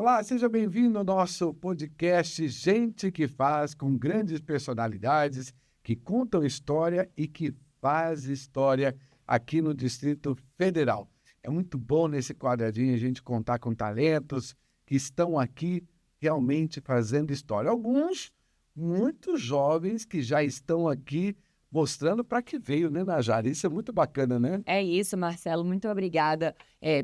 Olá, seja bem-vindo ao nosso podcast Gente que Faz, com grandes personalidades que contam história e que faz história aqui no Distrito Federal. É muito bom nesse quadradinho a gente contar com talentos que estão aqui realmente fazendo história. Alguns muito jovens que já estão aqui mostrando para que veio, né, Najara? Isso é muito bacana, né? É isso, Marcelo. Muito obrigada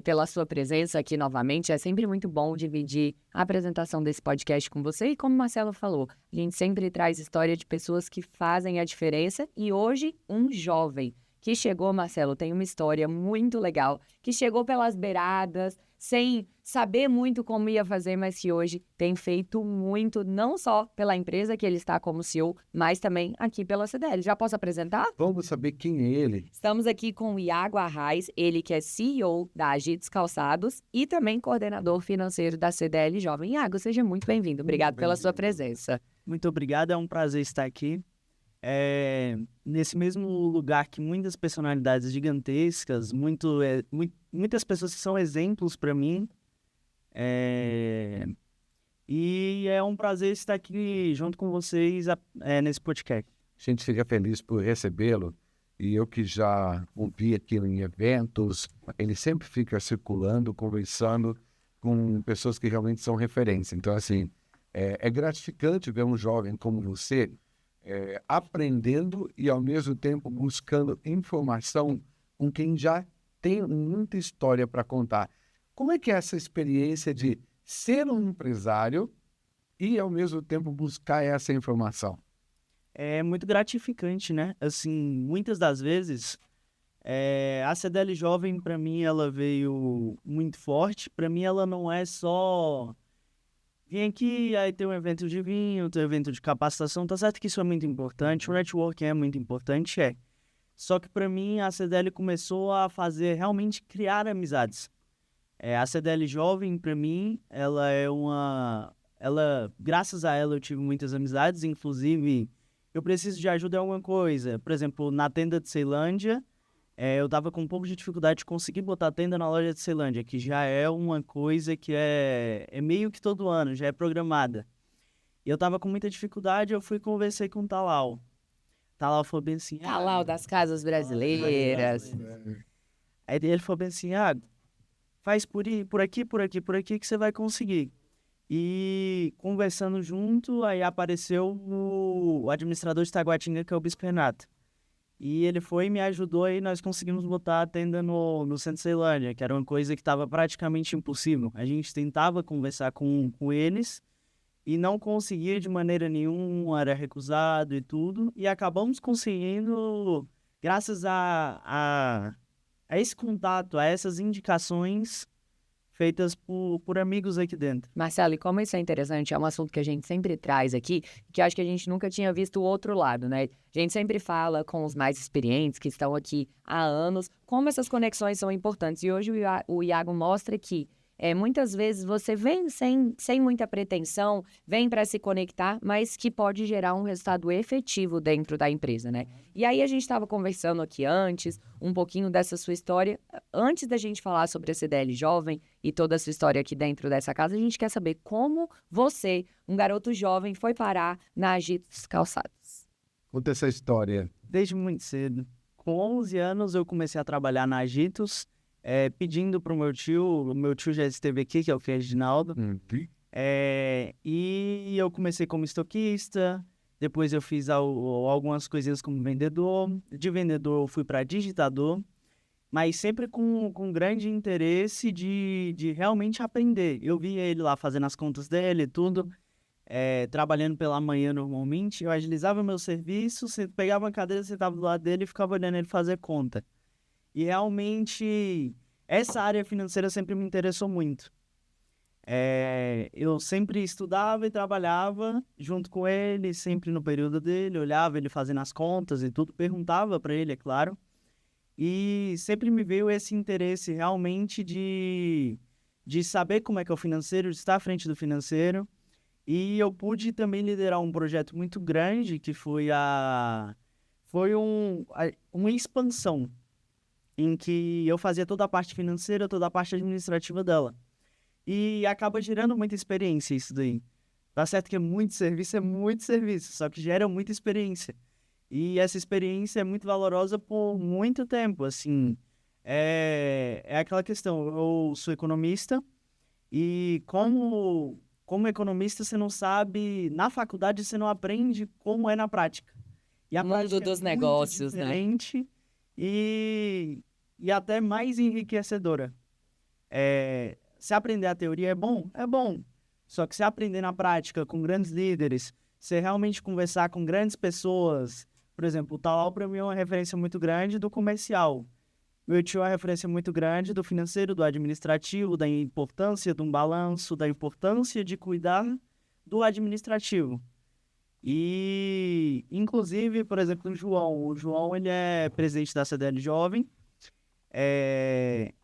pela sua presença aqui novamente. É sempre muito bom dividir a apresentação desse podcast com você. E como o Marcelo falou, a gente sempre traz história de pessoas que fazem a diferença. E hoje, um jovem que chegou, Marcelo, tem uma história muito legal, que chegou pelas beiradas, sem saber muito como ia fazer, mas que hoje tem feito muito, não só pela empresa que ele está como CEO, mas também aqui pela CDL. Já posso apresentar? Vamos saber quem é ele. Estamos aqui com o Iago Arraes, ele que é CEO da Agitos Calçados e também coordenador financeiro da CDL Jovem. Iago, seja muito bem-vindo. Obrigado pela sua presença. Muito obrigado, é um prazer estar aqui. Nesse mesmo lugar que muitas personalidades gigantescas, muitas pessoas que são exemplos para mim. E é um prazer estar aqui junto com vocês nesse podcast. A gente fica feliz por recebê-lo. E eu que já ouvi aquilo em eventos, ele sempre fica circulando, conversando com pessoas que realmente são referência. Então, assim, é gratificante ver um jovem como você aprendendo e, ao mesmo tempo, buscando informação com quem já tem muita história para contar. Como é que é essa experiência de ser um empresário e, ao mesmo tempo, buscar essa informação? É muito gratificante, né? Assim, muitas das vezes, a CDL Jovem, para mim, ela veio muito forte. Para mim, ela não é só vim aqui, aí tem um evento de vinho, tem um evento de capacitação. Tá certo que isso é muito importante, o networking é muito importante, Só que para mim, a CDL começou a fazer, realmente criar amizades. A CDL Jovem, para mim, graças a ela eu tive muitas amizades, inclusive eu preciso de ajuda em alguma coisa. Por exemplo, na tenda de Ceilândia, eu tava com um pouco de dificuldade de conseguir botar a tenda na loja de Ceilândia, que já é uma coisa que é meio que todo ano, já é programada. E eu tava com muita dificuldade, eu fui conversei com o Talal. Talal falou bem assim... Talal das Casas Brasileiras. Aí ele falou bem assim, faz por aqui, que você vai conseguir. E conversando junto, aí apareceu o administrador de Taguatinga, que é o Bispo Renato. E ele foi e me ajudou, e nós conseguimos botar a tenda no centro de Ceilândia, que era uma coisa que estava praticamente impossível. A gente tentava conversar com eles e não conseguia de maneira nenhuma, era recusado e tudo. E acabamos conseguindo, graças a esse contato, a essas indicações feitas por amigos aqui dentro. Marcelo, e como isso é interessante, é um assunto que a gente sempre traz aqui, que eu acho que a gente nunca tinha visto o outro lado, né? A gente sempre fala com os mais experientes, que estão aqui há anos, como essas conexões são importantes. E hoje o Iago mostra que muitas vezes você vem sem muita pretensão, vem para se conectar, mas que pode gerar um resultado efetivo dentro da empresa, né? E aí a gente estava conversando aqui antes, um pouquinho dessa sua história. Antes da gente falar sobre a CDL Jovem e toda a sua história aqui dentro dessa casa, a gente quer saber como você, um garoto jovem, foi parar na Agitos Calçados. Conta essa história. Desde muito cedo. Com 11 anos eu comecei a trabalhar na Agitos, pedindo para o meu tio já esteve aqui, que é o Reginaldo, e eu comecei como estoquista, depois eu fiz algumas coisinhas como vendedor, de vendedor eu fui para digitador, mas sempre com grande interesse de realmente aprender. Eu via ele lá fazendo as contas dele e tudo, trabalhando pela manhã normalmente, eu agilizava meu serviço, pegava uma cadeira, sentava do lado dele e ficava olhando ele fazer conta. E realmente, essa área financeira sempre me interessou muito. Eu sempre estudava e trabalhava junto com ele, sempre no período dele, olhava ele fazendo as contas e tudo, perguntava para ele, é claro. E sempre me veio esse interesse realmente de saber como é que é o financeiro, de estar à frente do financeiro. E eu pude também liderar um projeto muito grande, que foi uma expansão, em que eu fazia toda a parte financeira, toda a parte administrativa dela. e acaba gerando muita experiência isso daí. Tá certo que é muito serviço, só que gera muita experiência. E essa experiência é muito valorosa por muito tempo, assim. É aquela questão, eu sou economista e como economista você não sabe, na faculdade você não aprende como é na prática. E a Mundo prática dos é muito negócios, né? diferente e até mais enriquecedora. Se aprender a teoria é bom? É bom. Só que se aprender na prática com grandes líderes, se realmente conversar com grandes pessoas, por exemplo, o Talal para mim é uma referência muito grande do comercial. Meu tio é uma referência muito grande do financeiro, do administrativo, da importância de um balanço, da importância de cuidar do administrativo. E, inclusive, por exemplo, o João ele é presidente da CDL Jovem.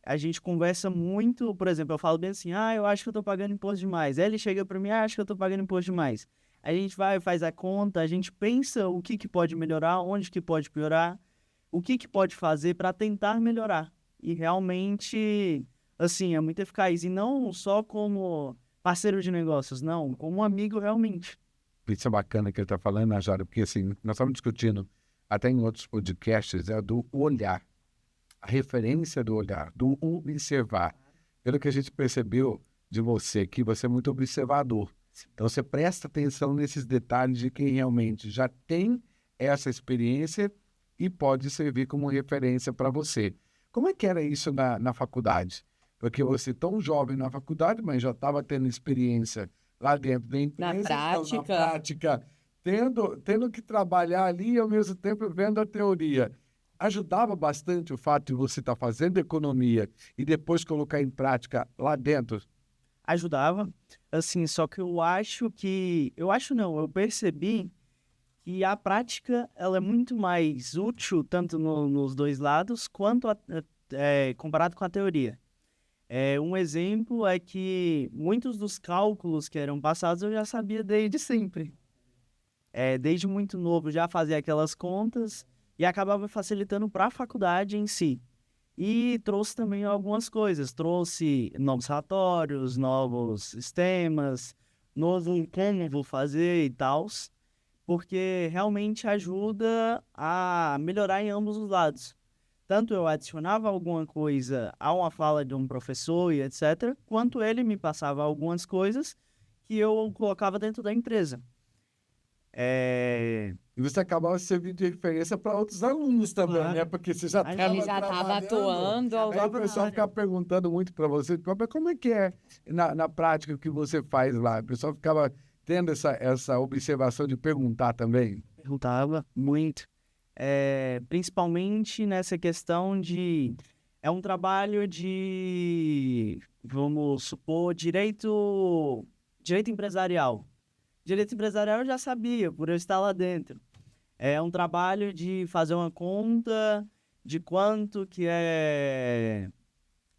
A gente conversa muito, por exemplo, eu falo bem assim, eu acho que eu tô pagando imposto demais. Aí ele chega para mim, acho que eu tô pagando imposto demais. A gente vai, faz a conta, a gente pensa o que pode melhorar, onde que pode piorar, o que pode fazer para tentar melhorar. E realmente, assim, é muito eficaz. E não só como parceiro de negócios, não, como um amigo realmente. Isso é bacana que ele está falando, Najara, porque assim, nós estamos discutindo até em outros podcasts, do olhar, a referência do olhar, do observar. Pelo que a gente percebeu de você, que você é muito observador. Então você presta atenção nesses detalhes de quem realmente já tem essa experiência e pode servir como referência para você. Como é que era isso na faculdade? Porque você tão jovem na faculdade, mas já estava tendo experiência lá dentro da empresa, Na prática, tendo que trabalhar ali e ao mesmo tempo vendo a teoria. Ajudava bastante o fato de você estar fazendo economia e depois colocar em prática lá dentro? Ajudava, assim, só que eu percebi que a prática ela é muito mais útil, tanto nos dois lados, quanto comparado com a teoria. Um exemplo é que muitos dos cálculos que eram passados eu já sabia desde sempre. Desde muito novo já fazia aquelas contas e acabava facilitando para a faculdade em si. E trouxe também algumas coisas, trouxe novos relatórios, novos sistemas, novo como vou fazer e tal, porque realmente ajuda a melhorar em ambos os lados. Tanto eu adicionava alguma coisa a uma fala de um professor e etc., quanto ele me passava algumas coisas que eu colocava dentro da empresa. E você acabava servindo de referência para outros alunos também, Claro. né? Porque você já estava ele já estava atuando. Aí o pessoal ficava perguntando muito para você, mas como é que é na prática o que você faz lá? O pessoal ficava tendo essa observação de perguntar também? Perguntava muito. Principalmente nessa questão de... É um trabalho de, vamos supor, direito empresarial. Direito empresarial eu já sabia, por eu estar lá dentro. É um trabalho de fazer uma conta de quanto que é...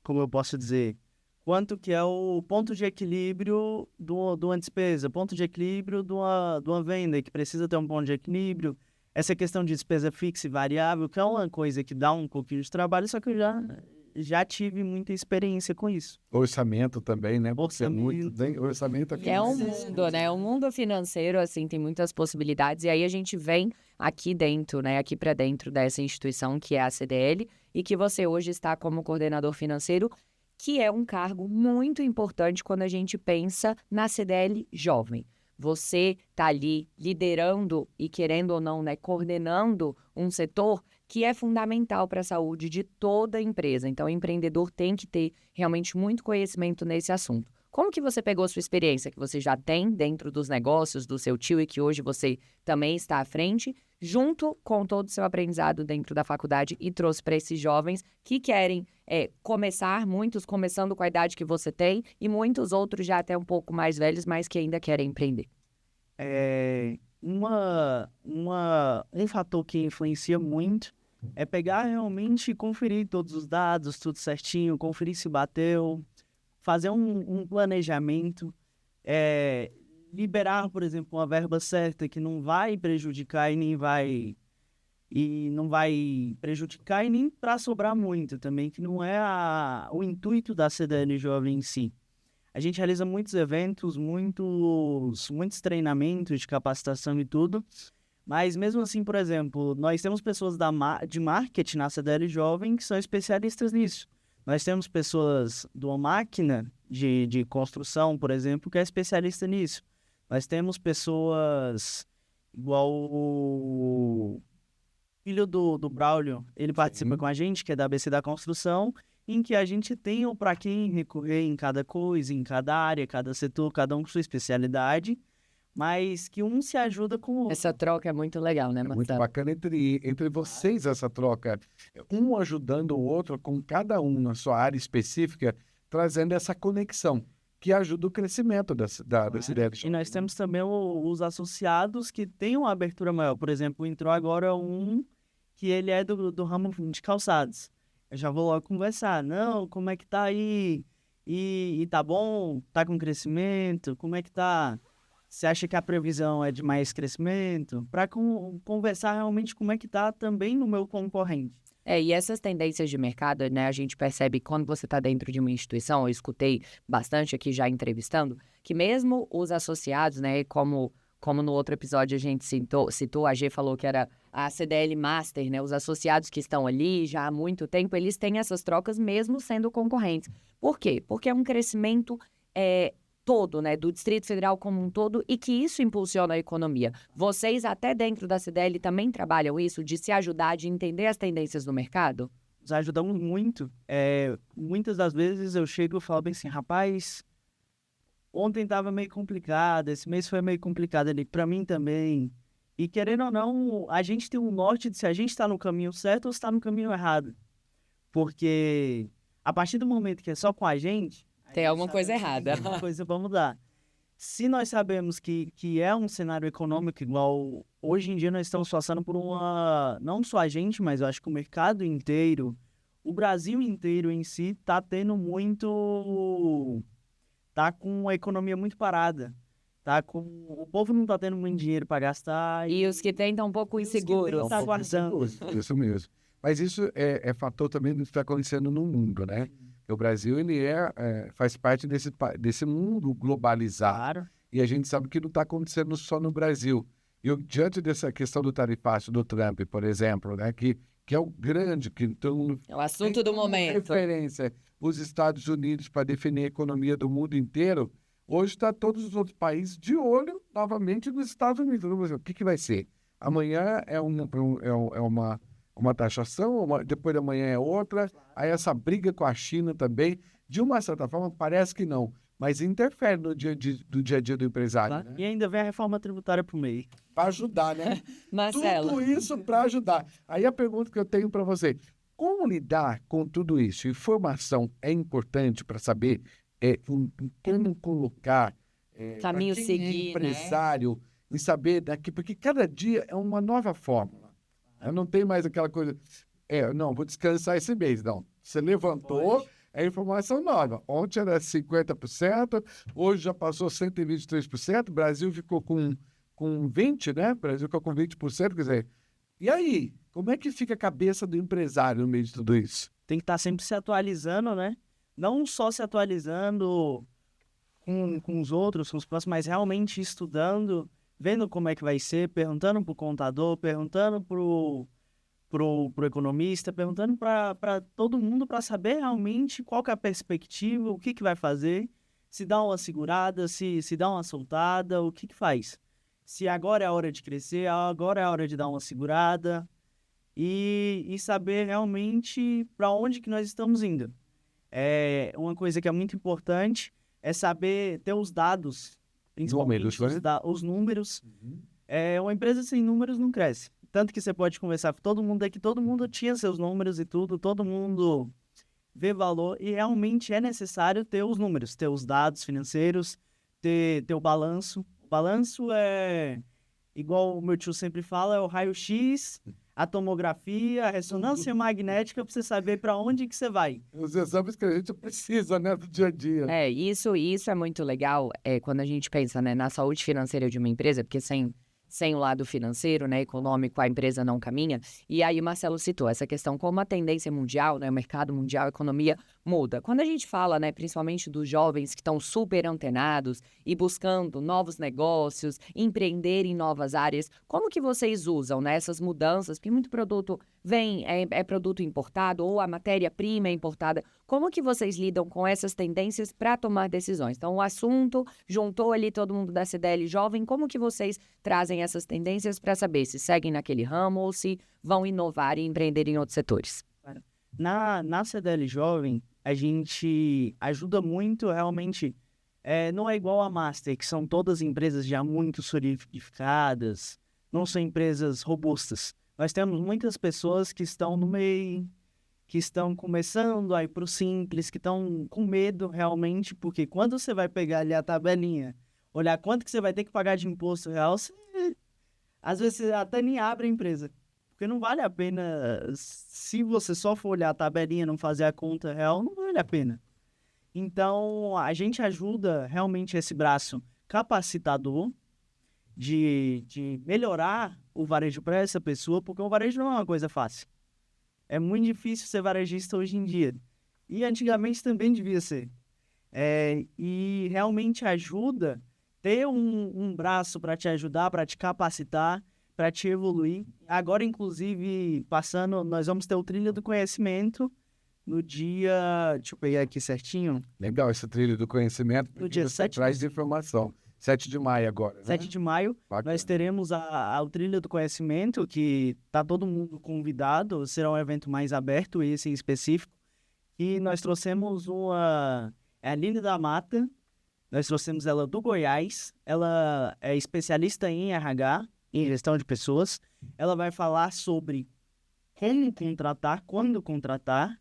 Como eu posso dizer? Quanto que é o ponto de equilíbrio de uma despesa, ponto de equilíbrio de uma venda, que precisa ter um ponto de equilíbrio. Essa questão de despesa fixa e variável, que é uma coisa que dá um pouquinho de trabalho, só que eu já tive muita experiência com isso. Orçamento também, né? Orçamento. Orçamento Que é um mundo, né? O mundo financeiro, assim, tem muitas possibilidades. E aí a gente vem aqui dentro, né? Aqui para dentro dessa instituição que é a CDL e que você hoje está como coordenador financeiro, que é um cargo muito importante quando a gente pensa na CDL jovem. Você está ali liderando e, querendo ou não, né, coordenando um setor que é fundamental para a saúde de toda a empresa. Então, o empreendedor tem que ter realmente muito conhecimento nesse assunto. Como que você pegou a sua experiência que você já tem dentro dos negócios do seu tio e que hoje você também está à frente, junto com todo o seu aprendizado dentro da faculdade e trouxe para esses jovens que querem começar, muitos começando com a idade que você tem e muitos outros já até um pouco mais velhos, mas que ainda querem empreender? Um fator que influencia muito é pegar realmente e conferir todos os dados, tudo certinho, conferir se bateu, fazer um planejamento, liberar, por exemplo, uma verba certa que não vai prejudicar não vai prejudicar e nem para sobrar muito também, que não é o intuito da CDL Jovem em si. A gente realiza muitos eventos, muitos treinamentos de capacitação e tudo. Mas mesmo assim, por exemplo, nós temos pessoas de marketing na CDL Jovem que são especialistas nisso. Nós temos pessoas de uma máquina de construção, por exemplo, que é especialista nisso. Nós temos pessoas igual o filho do Braulio, ele participa com a gente, que é da ABC da Construção, em que a gente tem o para quem recorrer em cada coisa, em cada área, cada setor, cada um com sua especialidade, mas que um se ajuda com o outro. Essa troca é muito legal, né, É muito Marcelo? bacana entre vocês essa troca, um ajudando o outro, com cada um na sua área específica, trazendo essa conexão, que ajuda o crescimento da CDL E Jovem. nós temos também os associados que têm uma abertura maior. Por exemplo, entrou agora um que ele é do ramo de calçados. Eu já vou logo conversar. Não, como é que tá aí? E tá bom? Tá com crescimento? Como é que tá? Você acha que a previsão é de mais crescimento? Para conversar realmente como é que tá também no meu concorrente. E essas tendências de mercado, né, a gente percebe quando você está dentro de uma instituição, eu escutei bastante aqui já entrevistando, que mesmo os associados, né, como no outro episódio a gente citou, a G falou que era a CDL Master, né, os associados que estão ali já há muito tempo, eles têm essas trocas mesmo sendo concorrentes. Por quê? Porque é um crescimento todo, né, do Distrito Federal como um todo, e que isso impulsiona a economia. Vocês, até dentro da CDL, também trabalham isso, de se ajudar, de entender as tendências do mercado? Nos ajudamos muito. Muitas das vezes eu chego e falo bem assim, rapaz, ontem estava meio complicado, esse mês foi meio complicado ali, para mim também. E querendo ou não, a gente tem um norte de se a gente está no caminho certo ou está no caminho errado. Porque a partir do momento que é só com a gente... Tem alguma coisa errada. Alguma coisa para mudar. Se nós sabemos que é um cenário econômico igual... Hoje em dia nós estamos passando por uma... Não só a gente, mas eu acho que o mercado inteiro, o Brasil inteiro em si, está tendo muito... Tá com a economia muito parada. O povo não está tendo muito dinheiro para gastar. E os que têm estão um pouco inseguros. Tá guardando. Isso mesmo. Mas isso é fator também do que está acontecendo no mundo, né? O Brasil, ele faz parte desse mundo globalizado. Claro. E a gente sabe que não está acontecendo só no Brasil. Diante dessa questão do tarifácio do Trump, por exemplo, né, que é o grande, que todo mundo É o assunto do momento. referência, os Estados Unidos para definir a economia do mundo inteiro, hoje está todos os outros países de olho novamente nos Estados Unidos. O que vai ser? Amanhã é uma taxação, depois da manhã é outra, aí essa briga com a China também, de uma certa forma, parece que não, mas interfere no dia a dia do empresário. Claro. Né? E ainda vem a reforma tributária para o meio. Para ajudar, né? Marcelo. Tudo isso para ajudar. Aí a pergunta que eu tenho para você, como lidar com tudo isso? Informação é importante para saber como colocar, Caminho pra quem seguir, é empresário, e saber daqui, porque cada dia é uma nova fórmula. Eu não tenho mais aquela coisa, não, vou descansar esse mês, não. Você levantou, é informação nova. Ontem era 50%, hoje já passou 123%, o Brasil ficou com 20%, né? O Brasil ficou com 20%, quer dizer, e aí? Como é que fica a cabeça do empresário no meio de tudo isso? Tem que estar sempre se atualizando, né? Não só se atualizando com os outros, com os próximos, mas realmente estudando, vendo como é que vai ser, perguntando pro contador, perguntando pro economista, perguntando para todo mundo para saber realmente qual que é a perspectiva, o que vai fazer, se dá uma segurada, se dá uma soltada, o que faz. Se agora é a hora de crescer, agora é a hora de dar uma segurada e saber realmente para onde que nós estamos indo. Uma coisa que é muito importante é saber ter os dados, principalmente os números. Uma empresa sem números não cresce. Tanto que você pode conversar com todo mundo aqui, todo mundo tinha seus números e tudo, todo mundo vê valor e realmente é necessário ter os números, ter os dados financeiros, ter o balanço. O balanço é, igual o meu tio sempre fala, é o raio-x, a tomografia, a ressonância magnética para você saber para onde que você vai. Os exames que a gente precisa, né, do dia a dia. Isso é muito legal quando a gente pensa, né, na saúde financeira de uma empresa, porque sem sem o lado financeiro, né, econômico, a empresa não caminha. E aí o Marcelo citou essa questão como a tendência mundial, né, o mercado mundial, a economia muda. Quando a gente fala, né, principalmente dos jovens que estão super antenados e buscando novos negócios, empreender em novas áreas, como que vocês usam, né, essas mudanças? Porque muito produto vem, é produto importado ou a matéria-prima é importada. Como que vocês lidam com essas tendências para tomar decisões? Então, o assunto juntou ali todo mundo da CDL Jovem, como que vocês trazem essas tendências para saber se seguem naquele ramo ou se vão inovar e empreender em outros setores? Na CDL Jovem, a gente ajuda muito realmente. Não é igual a Master, que são todas empresas já muito solidificadas, não são empresas robustas. Nós temos muitas pessoas que estão no meio, que estão começando a ir para o simples, que estão com medo realmente, porque quando você vai pegar ali a tabelinha, olhar quanto que você vai ter que pagar de imposto real, às vezes você até nem abre a empresa. Porque não vale a pena, se você só for olhar a tabelinha e não fazer a conta real, não vale a pena. Então, a gente ajuda realmente esse braço capacitador de melhorar o varejo para essa pessoa, porque o varejo não é uma coisa fácil. É muito difícil ser varejista hoje em dia. E antigamente também devia ser. E realmente ajuda ter um braço para te ajudar, para te capacitar, para te evoluir. Agora, inclusive, nós vamos ter o Trilha do Conhecimento no dia... Deixa eu pegar aqui certinho. Legal essa trilha do conhecimento, No porque dia você 7 traz informação. 7 de maio agora, né? 7 de maio, Bacana. nós teremos o Trilha do Conhecimento, que está todo mundo convidado, será um evento mais aberto, esse em específico. E nós trouxemos a Aline da Mata, nós trouxemos ela do Goiás, ela é especialista em RH, em gestão de pessoas. Ela vai falar sobre como contratar, quando contratar,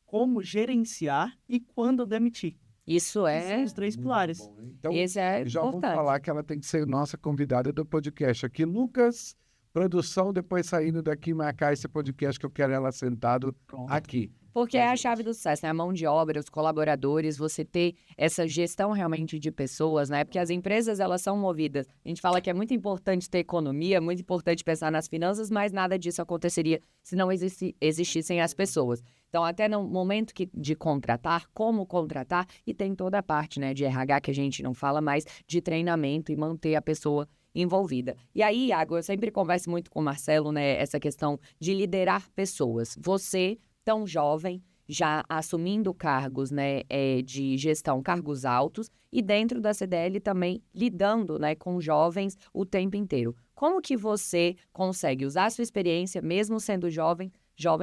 como gerenciar e quando demitir. Isso São é... os 3 pilares. Bom, então, Esse é já vou importante. falar que ela tem que ser nossa convidada do podcast aqui. Lucas, produção, depois saindo daqui, marcar esse podcast que eu quero ela sentado aqui. Porque é a chave do sucesso, né? A mão de obra, os colaboradores, você ter essa gestão realmente de pessoas, né? Porque as empresas, elas são movidas. A gente fala que é muito importante ter economia, muito importante pensar nas finanças, mas nada disso aconteceria se não existissem as pessoas. Então, até no momento de contratar, como contratar, e tem toda a parte, né, de RH que a gente não fala mais, de treinamento e manter a pessoa envolvida. E aí, Iago, eu sempre converso muito com o Marcelo, né, essa questão de liderar pessoas. Você, tão jovem, já assumindo cargos, né, de gestão, cargos altos, e dentro da CDL também lidando, né, com jovens o tempo inteiro. Como que você consegue usar a sua experiência, mesmo sendo jovem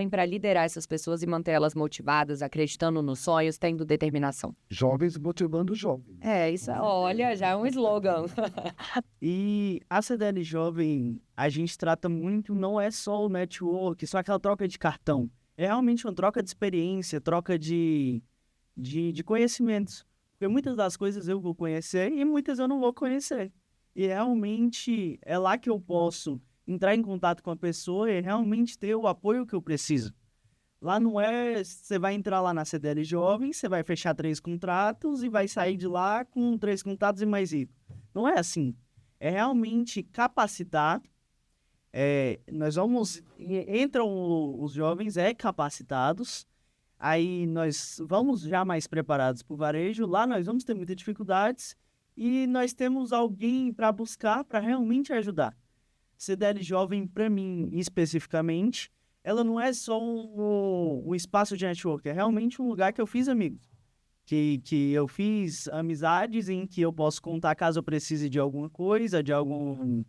para liderar essas pessoas e manter elas motivadas, acreditando nos sonhos, tendo determinação? Jovens motivando jovens. Isso, olha, já é um slogan. E a CDL Jovem, a gente trata muito, não é só o network, só aquela troca de cartão. É realmente uma troca de experiência, troca de conhecimentos. Porque muitas das coisas eu vou conhecer e muitas eu não vou conhecer. E realmente é lá que eu posso entrar em contato com a pessoa e realmente ter o apoio que eu preciso. Lá não é, você vai entrar lá na CDL Jovem, você vai fechar 3 contratos e vai sair de lá com 3 contratos e mais rico. Não é assim. É realmente capacitar. Entram os jovens capacitados, aí nós vamos já mais preparados para o varejo, lá nós vamos ter muitas dificuldades e nós temos alguém para buscar, para realmente ajudar. CDL Jovem, para mim, especificamente, ela não é só um espaço de network, é realmente um lugar que eu fiz amigos, que eu fiz amizades em que eu posso contar caso eu precise de alguma coisa, de algum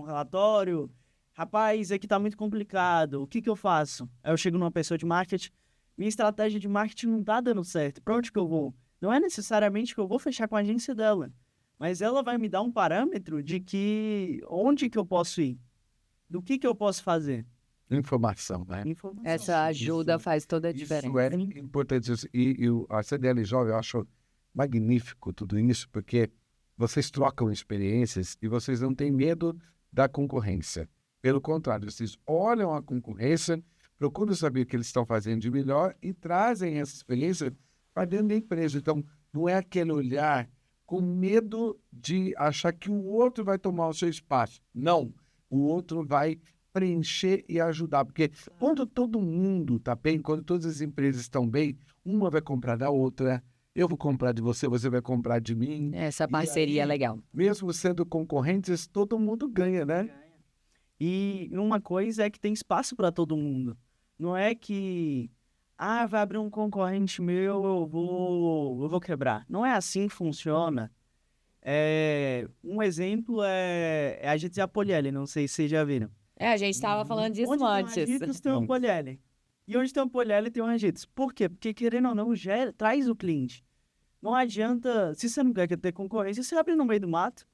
relatório. Rapaz, aqui tá muito complicado, o que eu faço? Aí eu chego numa pessoa de marketing, minha estratégia de marketing não tá dando certo, pra onde que eu vou? Não é necessariamente que eu vou fechar com a agência dela, mas ela vai me dar um parâmetro de onde que eu posso ir, do que eu posso fazer. Informação, né? Informação. Essa ajuda Isso- faz toda a diferença. Isso é importante. E a CDL Jovem, eu acho magnífico tudo isso, porque vocês trocam experiências e vocês não têm medo da concorrência. Pelo contrário, vocês olham a concorrência, procuram saber o que eles estão fazendo de melhor e trazem essa experiência para dentro da empresa. Então, não é aquele olhar com medo de achar que o outro vai tomar o seu espaço. Não, o outro vai preencher e ajudar, porque quando todo mundo está bem, quando todas as empresas estão bem, uma vai comprar da outra, eu vou comprar de você, você vai comprar de mim. Essa E parceria é aí, legal. mesmo sendo concorrentes, todo mundo ganha, né? E uma coisa é que tem espaço para todo mundo. Não é que, vai abrir um concorrente meu, eu vou quebrar. Não é assim que funciona. Um exemplo é a Agitos e a Polieli, não sei se vocês já viram. A gente estava falando disso Onde antes. tem um Agitos, tem um Polieli. E onde tem um Polieli, tem um Agitos. Por quê? Porque, querendo ou não, traz o cliente. Não adianta, se você não quer ter concorrência, você abre no meio do mato.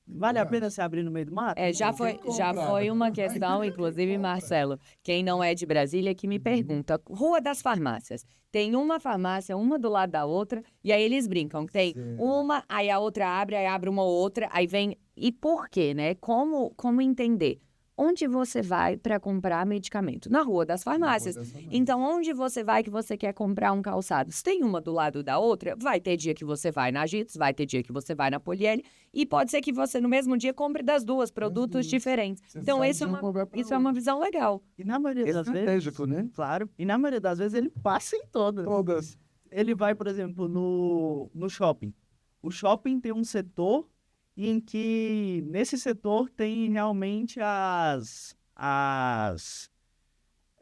Vale a pena você abrir no meio do mato? Já foi uma questão, inclusive, Marcelo, quem não é de Brasília, que me pergunta, Rua das Farmácias, tem uma farmácia, uma do lado da outra, e aí eles brincam, tem uma, aí a outra abre, aí abre uma outra, aí vem... E por quê, né? Como entender? Onde você vai para comprar medicamento? Na Rua das Farmácias. Então, onde você vai que você quer comprar um calçado? Se tem uma do lado da outra, vai ter dia que você vai na Agitos, vai ter dia que você vai na Polieli, e pode ser que você, no mesmo dia, compre das duas, produtos diferentes. Então, isso é uma visão legal. E na maioria das vezes, Estratégico, né? claro, e na maioria das vezes ele passa em todas. Todas. Ele vai, por exemplo, no shopping. O shopping tem um setor em que, nesse setor, tem realmente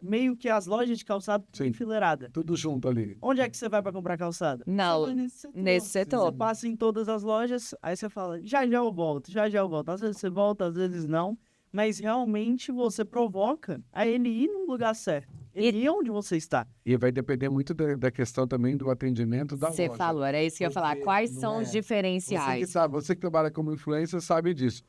meio que as lojas de calçado Sim. enfileiradas. Tudo junto ali. Onde é que você vai para comprar calçado? Não, Você vai nesse setor. Você passa em todas as lojas, aí você fala, já já eu volto, já já eu volto. Às vezes você volta, às vezes não, mas realmente você provoca a ele ir no lugar certo. Ele ir onde você está. E vai depender muito da questão também do atendimento da Você loja. falou, era isso que eu ia falar. Porque Quais não são é- os Você que diferenciais? sabe, você que trabalha como influencer sabe disso.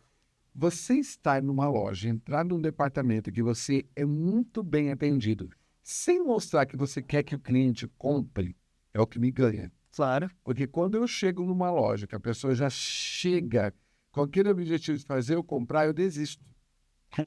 Você estar numa loja, entrar num departamento que você é muito bem atendido, sem mostrar que você quer que o cliente compre, é o que me ganha. Claro. Porque quando eu chego numa loja, que a pessoa já chega com aquele objetivo de fazer eu comprar, eu desisto.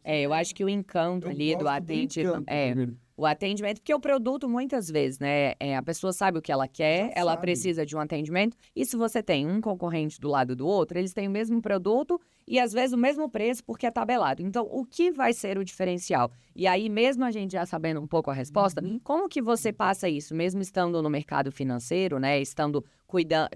Eu acho que o encanto Eu ali do gosto atendimento. encanto, primeiro. O atendimento, porque o produto, muitas vezes, né? A pessoa sabe o que ela quer, ela sabe. precisa de um atendimento. E se você tem um concorrente do lado do outro, eles têm o mesmo produto e, às vezes, o mesmo preço porque é tabelado. Então, o que vai ser o diferencial? E aí, mesmo a gente já sabendo um pouco a resposta, como que você passa isso, mesmo estando no mercado financeiro, né? Estando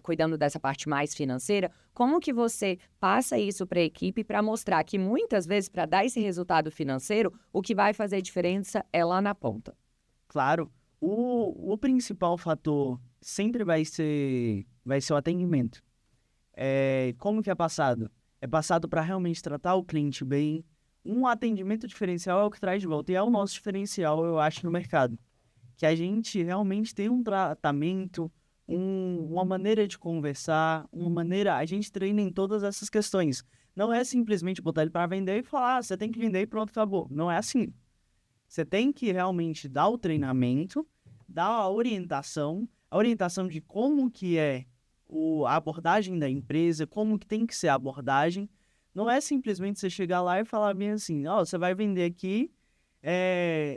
cuidando dessa parte mais financeira, como que você passa isso para a equipe para mostrar que, muitas vezes, para dar esse resultado financeiro, o que vai fazer diferença é lá na ponta? Claro, o principal fator sempre vai ser o atendimento. Como que é passado? É passado para realmente tratar o cliente bem. Um atendimento diferencial é o que traz de volta. E é o nosso diferencial, eu acho, no mercado. Que a gente realmente tem um tratamento, uma maneira de conversar, a gente treina em todas essas questões. Não é simplesmente botar ele para vender e falar, você tem que vender e pronto, acabou. Não é assim. Você tem que realmente dar o treinamento, dar a orientação de como que é a abordagem da empresa, como que tem que ser a abordagem. Não é simplesmente você chegar lá e falar bem assim, você vai vender aqui,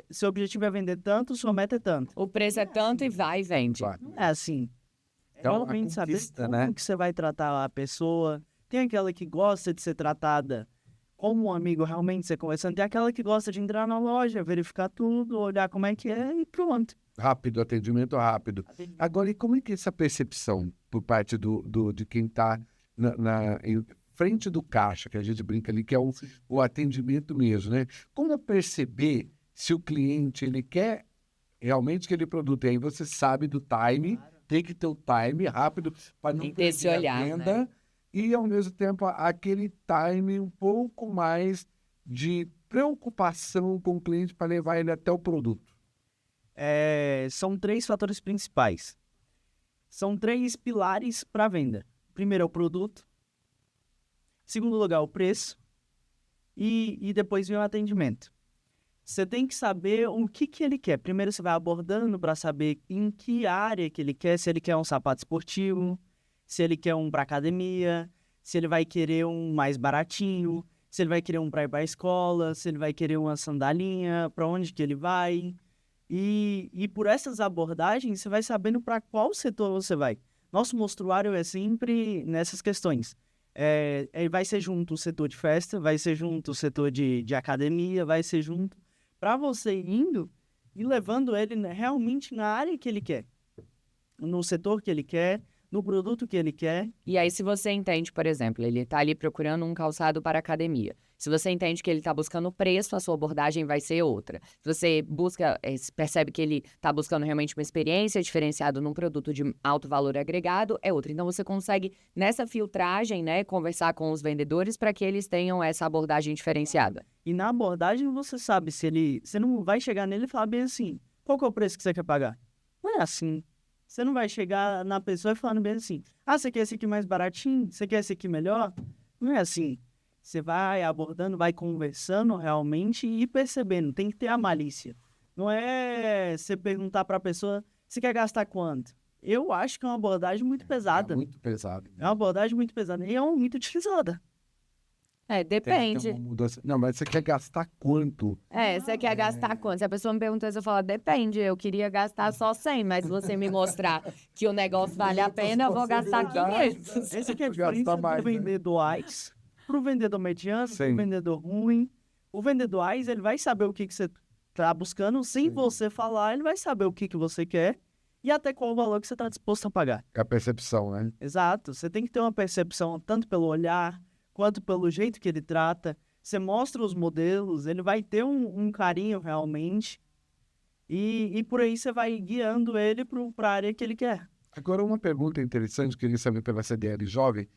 seu objetivo é vender tanto, sua meta é tanto. O preço é tanto e vai e vende. Claro. Não é assim. Então, a Realmente saber conquista, como né? que você vai tratar a pessoa. Tem aquela que gosta de ser tratada como um amigo, realmente, você conversando. Tem aquela que gosta de entrar na loja, verificar tudo, olhar como é que é e pronto. Rápido, atendimento rápido. Agora, e como é que é essa percepção por parte de quem está em frente do caixa, que a gente brinca ali, que é o atendimento mesmo, né? Como é perceber se o cliente ele quer realmente aquele produto? E aí você sabe do time, tem que ter o time rápido para não Tem que ter esse perder a olhar, venda. né? E, ao mesmo tempo, aquele time um pouco mais de preocupação com o cliente para levar ele até o produto. São 3 fatores principais. São 3 pilares para a venda. Primeiro é o produto. Segundo lugar, o preço. E depois vem o atendimento. Você tem que saber o que ele quer. Primeiro você vai abordando para saber em que área que ele quer. Se ele quer um sapato esportivo, se ele quer um para academia, se ele vai querer um mais baratinho, se ele vai querer um para ir para a escola, se ele vai querer uma sandalinha, para onde que ele vai. E por essas abordagens, você vai sabendo para qual setor você vai. Nosso mostruário é sempre nessas questões. Vai ser junto o setor de festa, vai ser junto o setor de academia, vai ser junto para você indo e levando ele realmente na área que ele quer, no setor que ele quer, no produto que ele quer. E aí, se você entende, por exemplo, ele está ali procurando um calçado para academia. Se você entende que ele está buscando preço, a sua abordagem vai ser outra. Se você percebe que ele está buscando realmente uma experiência diferenciada num produto de alto valor agregado, é outra. Então, você consegue, nessa filtragem, né, conversar com os vendedores para que eles tenham essa abordagem diferenciada. E na abordagem, você sabe você não vai chegar nele e falar bem assim, qual que é o preço que você quer pagar? Não é assim. Você não vai chegar na pessoa e falando bem assim, você quer esse aqui mais baratinho? Você quer esse aqui melhor? Não é assim. Você vai abordando, vai conversando realmente e percebendo. Tem que ter a malícia. Não é você perguntar para a pessoa, você quer gastar quanto? Eu acho que é uma abordagem muito pesada. É muito pesado. É uma abordagem muito pesada e é muito utilizada. Depende. Tem uma mudança. Não, mas você quer gastar quanto? Você quer gastar quanto? Se a pessoa me perguntou isso, eu falo, depende, eu queria gastar só 100, mas se você me mostrar que o negócio vale a pena, eu vou gastar 500. Esse aqui é a diferença do vendedor AIS para o vendedor mediano, para o vendedor ruim. O vendedor AIS, ele vai saber o que você está buscando, sem você falar, ele vai saber o que você quer e até qual o valor que você está disposto a pagar. É a percepção, né? Exato. Você tem que ter uma percepção tanto pelo olhar, quanto pelo jeito que ele trata. Você mostra os modelos, ele vai ter um carinho realmente. E por aí você vai guiando ele para a área que ele quer. Agora, uma pergunta interessante, queria saber pela CDL Jovem.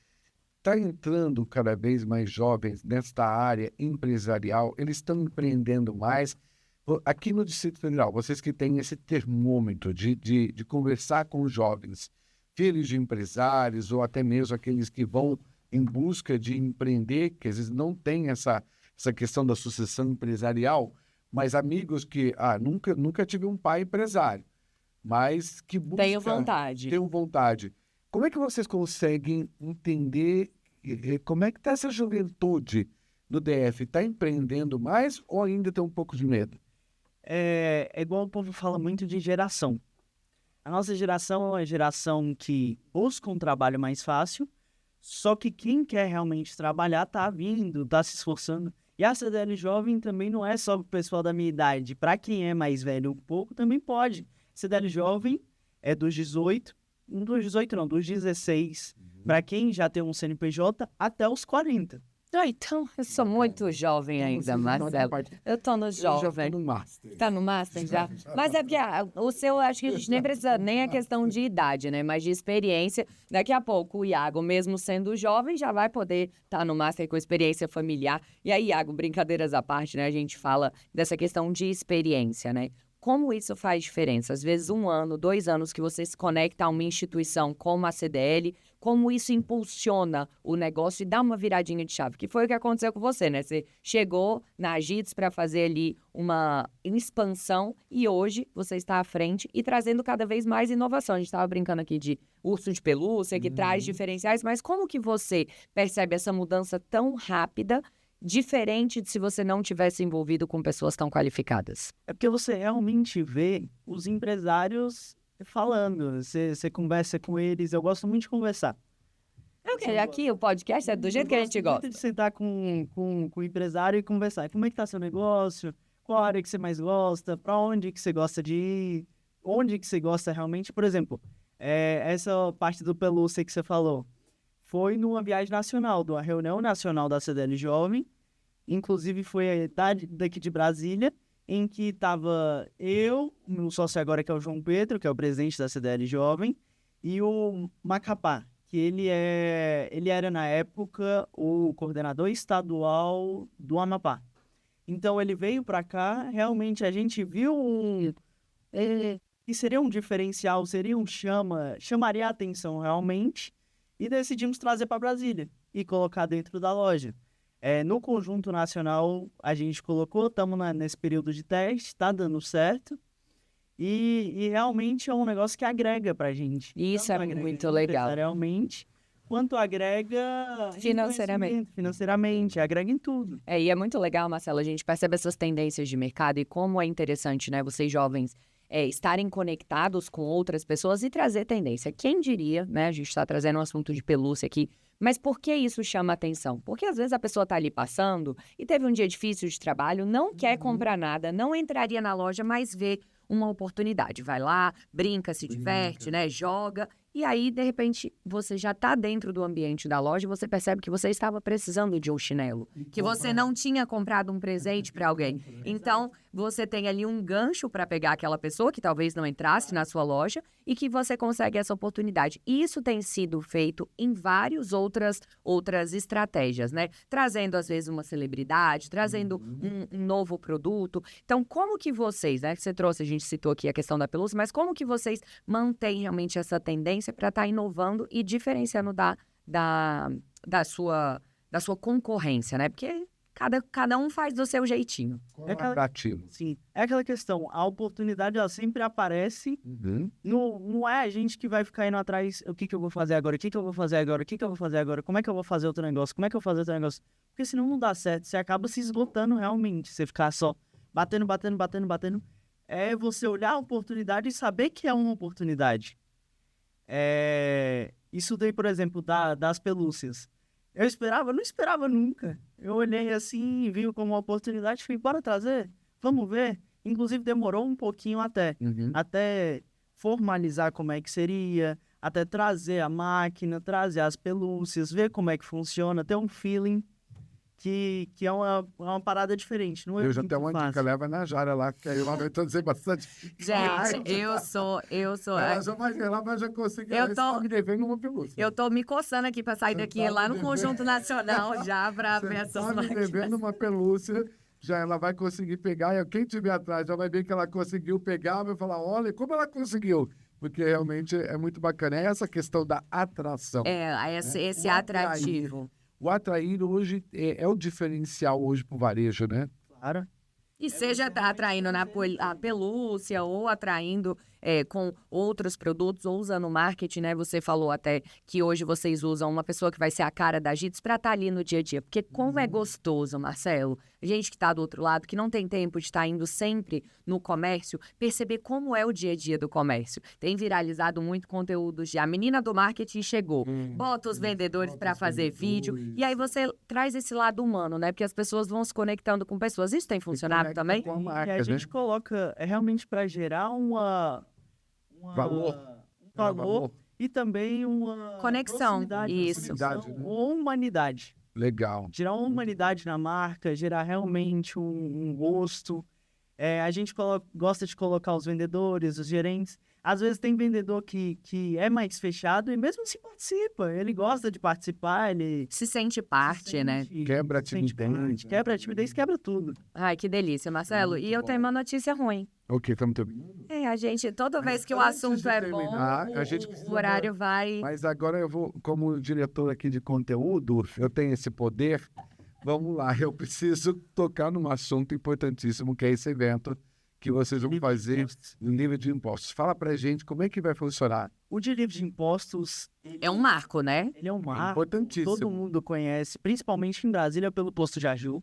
Está entrando cada vez mais jovens nesta área empresarial? Eles estão empreendendo mais? Aqui no Distrito Federal, vocês que têm esse termômetro de conversar com os jovens, filhos de empresários ou até mesmo aqueles que vão em busca de empreender, que às vezes não tem essa questão da sucessão empresarial, mas amigos que, nunca tive um pai empresário, mas que busca... Tenho vontade. Tenho vontade. Como é que vocês conseguem entender como é que está essa juventude do DF? Está empreendendo mais ou ainda tem um pouco de medo? É igual o povo fala muito de geração. A nossa geração é uma geração que busca um trabalho mais fácil, só que quem quer realmente trabalhar está vindo, está se esforçando. E a CDL Jovem também não é só para o pessoal da minha idade. Para quem é mais velho um pouco, também pode. CDL Jovem é dos 18, dos 16. Para quem já tem um CNPJ, até os 40. Então, eu sou muito jovem ainda, Marcelo. Eu estou no jovem. Eu já estou no Master. Está no Master já? Mas é porque o seu, acho que a gente nem precisa, nem é questão de idade, né? Mas de experiência. Daqui a pouco o Iago, mesmo sendo jovem, já vai poder estar no Master com experiência familiar. E aí, Iago, brincadeiras à parte, né? A gente fala dessa questão de experiência, né? Como isso faz diferença? Às vezes 1 ano, 2 anos que você se conecta a uma instituição como a CDL, como isso impulsiona o negócio e dá uma viradinha de chave, que foi o que aconteceu com você, né? Você chegou na Agits para fazer ali uma expansão e hoje você está à frente e trazendo cada vez mais inovação. A gente estava brincando aqui de urso de pelúcia, que traz diferenciais, mas como que você percebe essa mudança tão rápida, diferente de se você não tivesse envolvido com pessoas tão qualificadas? É porque você realmente vê os empresários falando, você conversa com eles, eu gosto muito de conversar. Aqui o podcast é do jeito que a gente gosta. De sentar com o empresário e conversar. Como é que tá seu negócio? Qual área que você mais gosta? Para onde que você gosta de ir? Onde que você gosta realmente? Por exemplo, essa parte do pelúcia que você falou foi numa viagem nacional, de uma reunião nacional da CDL Jovem. Inclusive foi daqui de Brasília, em que estava eu, meu sócio agora que é o João Pedro, que é o presidente da CDL Jovem, e o Macapá, que ele era na época o coordenador estadual do Amapá. Então ele veio para cá, realmente a gente viu que seria um diferencial, chamaria a atenção realmente, e decidimos trazer para Brasília e colocar dentro da loja. No conjunto nacional, a gente colocou, estamos nesse período de teste, está dando certo. E realmente é um negócio que agrega pra gente. Isso é muito legal. Realmente, quanto agrega financeiramente, agrega em tudo. E é muito legal, Marcelo, a gente percebe essas tendências de mercado e como é interessante, né, vocês jovens estarem conectados com outras pessoas e trazer tendência. Quem diria, né? A gente está trazendo um assunto de pelúcia aqui, mas por que isso chama atenção? Porque às vezes a pessoa está ali passando e teve um dia difícil de trabalho, não quer comprar nada, não entraria na loja, mas vê uma oportunidade. Vai lá, brinca, se diverte, né? Joga. E aí, de repente, você já está dentro do ambiente da loja e você percebe que você estava precisando de um chinelo, que você não tinha comprado um presente para alguém. Então, você tem ali um gancho para pegar aquela pessoa que talvez não entrasse na sua loja e que você consegue essa oportunidade. Isso tem sido feito em várias outras estratégias, né? Trazendo, às vezes, uma celebridade, trazendo um novo produto. Então, como que vocês, né? Que você trouxe, a gente citou aqui a questão da pelúcia, mas como que vocês mantêm realmente essa tendência para estar inovando e diferenciando da sua concorrência, né? Porque cada um faz do seu jeitinho. Colaborativo. Sim, é aquela questão, a oportunidade ela sempre aparece, não é a gente que vai ficar indo atrás, o que eu vou fazer agora, o que eu vou fazer agora, o que eu vou fazer agora, como é que eu vou fazer outro negócio, como é que eu vou fazer outro negócio, porque senão não dá certo, você acaba se esgotando realmente, você ficar só batendo, é você olhar a oportunidade e saber que é uma oportunidade. Isso daí, por exemplo, das pelúcias. Eu não esperava nunca. Eu olhei assim, vi como uma oportunidade, falei, bora trazer? Vamos ver? Inclusive, demorou um pouquinho até formalizar como é que seria, até trazer a máquina, trazer as pelúcias, ver como é que funciona, ter um feeling que é uma parada diferente. Não é Eu já muito tenho uma dica, fácil. leva na Jara lá, que aí eu estou dizendo bastante. Gente, eu sou. Ela já conseguiu. Eu tô- Ela está me devendo uma pelúcia. Eu tô me coçando aqui para sair Você daqui tá lá me no devendo. Conjunto Nacional já para ver Você essas está me devendo máquinas. uma pelúcia, já ela vai conseguir pegar, e quem estiver atrás já vai ver que ela conseguiu pegar, vai falar, olha, como ela conseguiu? Porque realmente é muito bacana. É essa questão da atração. Esse O atrativo. O atrair hoje é o diferencial hoje para o varejo, né? Claro. E seja atraindo a pelúcia ou atraindo com outros produtos ou usando marketing, né? Você falou até que hoje vocês usam uma pessoa que vai ser a cara da Jits para estar ali no dia a dia. Porque como é gostoso, Marcelo, gente que está do outro lado, que não tem tempo de estar indo sempre no comércio, perceber como é o dia a dia do comércio. Tem viralizado muito conteúdo de a menina do marketing chegou, bota os vendedores para fazer vídeo, e aí você traz esse lado humano, né? Porque as pessoas vão se conectando com pessoas. Isso tem funcionado também? Com a E marca, a gente coloca realmente para gerar Valor. um valor e também uma Conexão, proximidade, isso. Né? uma humanidade. Legal. Gerar uma humanidade na marca, gerar realmente um gosto. A gente gosta de colocar os vendedores, os gerentes. Às vezes tem vendedor que é mais fechado e mesmo assim participa. Ele gosta de participar, ele Se sente parte, né? Quebra a se sente timidez, parte, né? quebra a timidez, quebra tudo. Ai, que delícia, Marcelo. E eu tenho uma notícia ruim. Ok, estamos terminando. A gente, toda vez que o antes assunto de é terminar, bom, a gente precisa o horário vai... Mas agora eu vou, como diretor aqui de conteúdo, eu tenho esse poder. Vamos lá, eu preciso tocar num assunto importantíssimo, que é esse evento que vocês vão fazer no nível de impostos. Fala pra gente como é que vai funcionar. O de livre de impostos, É um marco, né? ele é um É marco. importantíssimo. Todo mundo conhece, principalmente em Brasília, pelo Posto Jaju.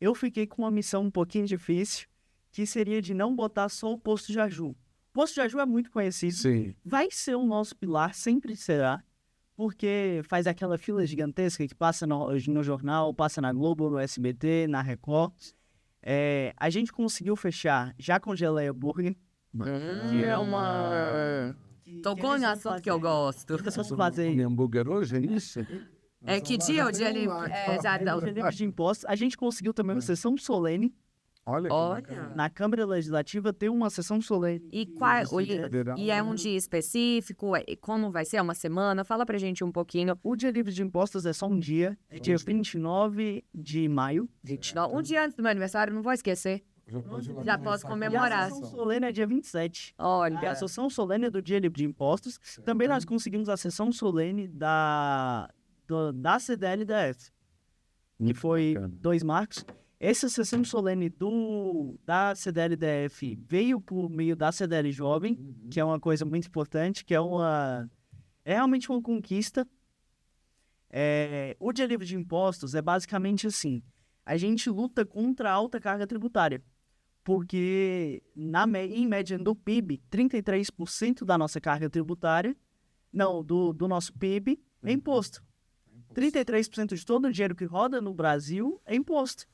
Eu fiquei com uma missão um pouquinho difícil, que seria de não botar só o Posto Jaju. O Posto Jaju é muito conhecido, Sim. vai ser o nosso pilar, sempre será, porque faz aquela fila gigantesca que passa no jornal, passa na Globo, no SBT, na Record. A gente conseguiu fechar já com Geleia Burger, que é uma... Tocou no assunto que eu gosto. fazer Hambúrguer hoje, é isso? É que dia? O dia livre? Já dá. livre de impostos. A gente conseguiu também uma sessão solene. Olha. que Olha. bacana. Na Câmara Legislativa tem uma sessão solene. E é um dia específico? Como vai ser? É uma semana? Fala pra gente um pouquinho. O dia livre de impostos é só um dia. É dia 29 de maio. Um dia antes do meu aniversário, não vou esquecer. Já posso comemorar. E a sessão solene é dia 27. E a Olha, sessão solene é do dia livre de impostos. Também nós conseguimos a sessão solene da CDL-DF. Que foi bacana. 2 marcos. Essa sessão solene da CDL-DF veio por meio da CDL Jovem, que é uma coisa muito importante, que é realmente uma conquista. O dia livre de impostos é basicamente assim, a gente luta contra a alta carga tributária, porque em média do PIB, 33% da nossa carga tributária, não, do nosso PIB é imposto. 33% de todo o dinheiro que roda no Brasil é imposto.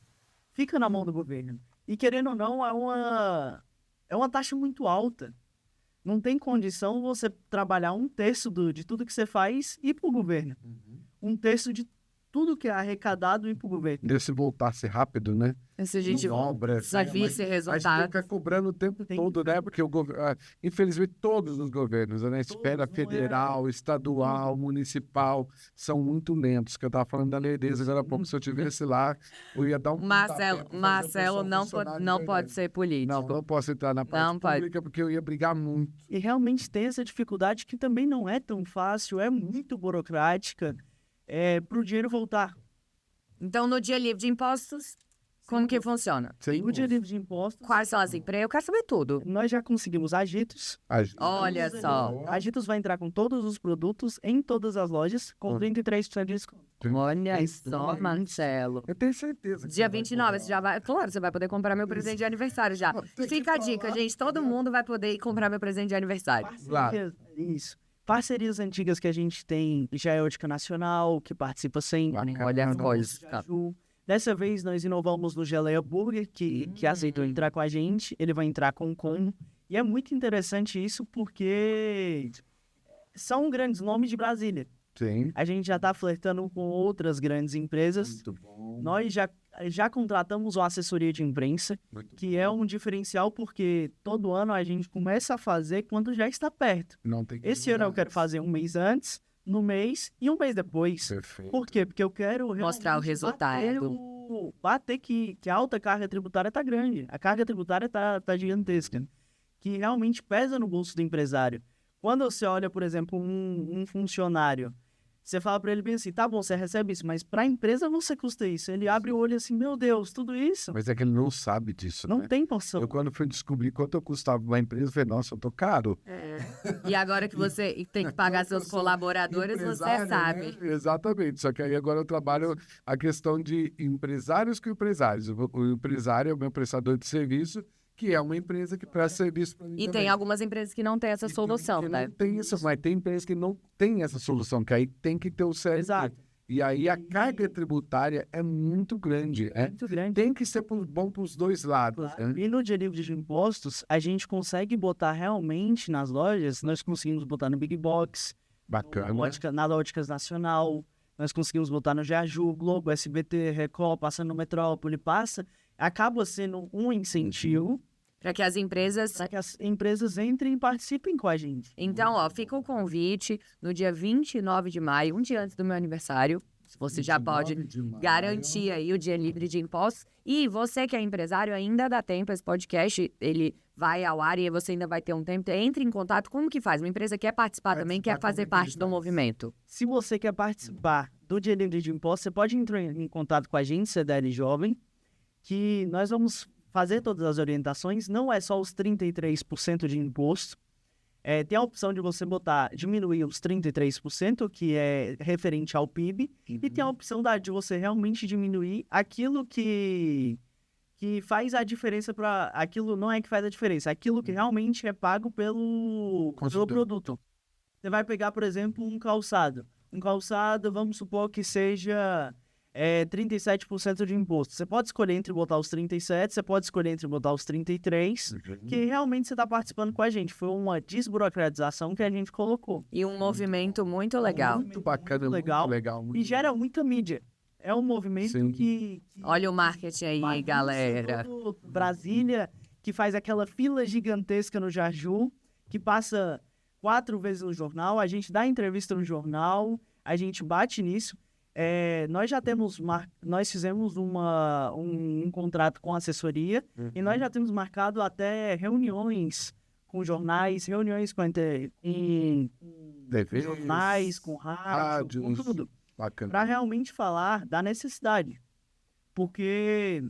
Fica na mão do governo. E querendo ou não, é uma taxa muito alta. Não tem condição você trabalhar 1/3 de tudo que você faz e ir para o governo. 1/3 de tudo que é arrecadado e ir para o governo. Se voltasse rápido, né? Se a gente obras, já visse a gente resultado. fica cobrando o tempo todo, né? Porque infelizmente todos os governos, né? Esfera federal, estadual, municipal, são muito lentos. Que eu estava falando da lerdeza agora há pouco. Se eu tivesse lá, eu ia dar um Marcelo não pode ser político. Não posso entrar na parte pública porque eu ia brigar muito. E realmente tem essa dificuldade que também não é tão fácil, é muito burocrática, para o dinheiro voltar. Então, no dia livre de impostos, como que funciona? No dia livre de impostos, Quais são as empresas? Eu quero saber tudo. nós já conseguimos Agitos. Olha só. Agitos vai entrar com todos os produtos em todas as lojas com 33% de desconto. Olha só, Marcelo. Eu tenho certeza. Dia 29, você já vai... Claro, você vai poder comprar meu presente de aniversário já. Fica a dica, gente. Todo mundo vai poder ir comprar meu presente de aniversário. Isso. Parcerias antigas que a gente tem, já é Ótica Nacional, que participa sempre. Olha a coisa. Dessa vez, nós inovamos no Geleia Burger, que aceitou entrar com a gente. Ele vai entrar com o Como. E é muito interessante isso, porque são grandes nomes de Brasília. Sim. A gente já está flertando com outras grandes empresas. Muito bom. Nós já contratamos uma assessoria de imprensa, que é um diferencial, porque todo ano a gente começa a fazer quando já está perto. Esse ano eu quero fazer um mês antes, no mês e um mês depois. Perfeito. Por quê? Porque eu quero Mostrar o resultado. Bater que a alta carga tributária está grande. A carga tributária tá gigantesca, que realmente pesa no bolso do empresário. Quando você olha, por exemplo, um funcionário, você fala para ele bem assim, tá bom, você recebe isso, mas para a empresa você custa isso. Ele abre o olho assim, meu Deus, tudo isso? Mas é que ele não sabe disso, Não né? tem noção. Eu, quando fui descobrir quanto eu custava uma empresa, eu falei, nossa, eu tô caro. E agora que você tem que pagar seus colaboradores, você sabe. Né? Exatamente. Só que aí agora eu trabalho a questão de empresários com empresários. O empresário é o meu prestador de serviço, que é uma empresa que presta serviço para mim. E tem algumas empresas que não têm essa solução, que né? Não tem isso, mas tem empresas que não tem essa solução, que aí tem que ter o CLT. Exato. E aí a carga tributária é muito grande. Muito grande. Tem que ser bom para os dois lados. Claro. Né? E no dia livre de impostos, a gente consegue botar realmente nas lojas, nós conseguimos botar no Big Box, Bacana. na Óticas Nacional, nós conseguimos botar no Jaju, Globo, SBT, Record, passando no Metrópole, acaba sendo um incentivo para que as empresas entrem e participem com a gente. Então, ó, fica o convite no dia 29 de maio, um dia antes do meu aniversário. Você já pode garantir aí o dia livre de impostos. E você que é empresário, ainda dá tempo. Esse podcast, ele vai ao ar e você ainda vai ter um tempo. Entre em contato. Como que faz? Uma empresa quer participar também, quer fazer parte do movimento. Se você quer participar do dia livre de impostos, você pode entrar em contato com a gente, CDL Jovem, que nós vamos fazer todas as orientações. Não é só os 33% de imposto. Tem a opção de você diminuir os 33%, que é referente ao PIB, e tem a opção de você realmente diminuir aquilo que faz a diferença para... Aquilo não é que faz a diferença, aquilo que realmente é pago pelo produto. Você vai pegar, por exemplo, um calçado. Um calçado, vamos supor que seja 37% de imposto. Você pode escolher entre botar os 37%, você pode escolher entre botar os 33%, que realmente você está participando com a gente. Foi uma desburocratização que a gente colocou. E um movimento muito legal. Muito bacana, muito legal. E gera muita mídia. É um movimento que... Olha o marketing aí, galera. Brasília, que faz aquela fila gigantesca no Jaju, que passa 4 vezes no jornal, a gente dá entrevista no jornal, a gente bate nisso. Nós fizemos um contrato com a assessoria e nós já temos marcado até reuniões com jornais, reuniões com jornais, com rádio, com tudo. Para realmente falar da necessidade. Porque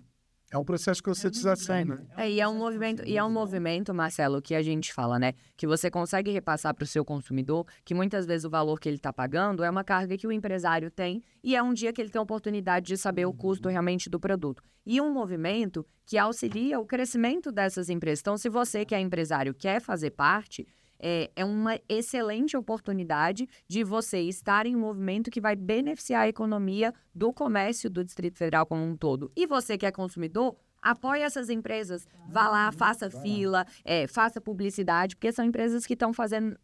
É um processo de conscientização, né? E é um movimento, Marcelo, que a gente fala, né? Que você consegue repassar para o seu consumidor que muitas vezes o valor que ele está pagando é uma carga que o empresário tem e é um dia que ele tem a oportunidade de saber o custo realmente do produto. E um movimento que auxilia o crescimento dessas empresas. Então, se você que é empresário quer fazer parte, é uma excelente oportunidade de você estar em um movimento que vai beneficiar a economia do comércio do Distrito Federal como um todo. E você que é consumidor, apoie essas empresas, vá lá, faça fila, faça publicidade, porque são empresas que estão fazendo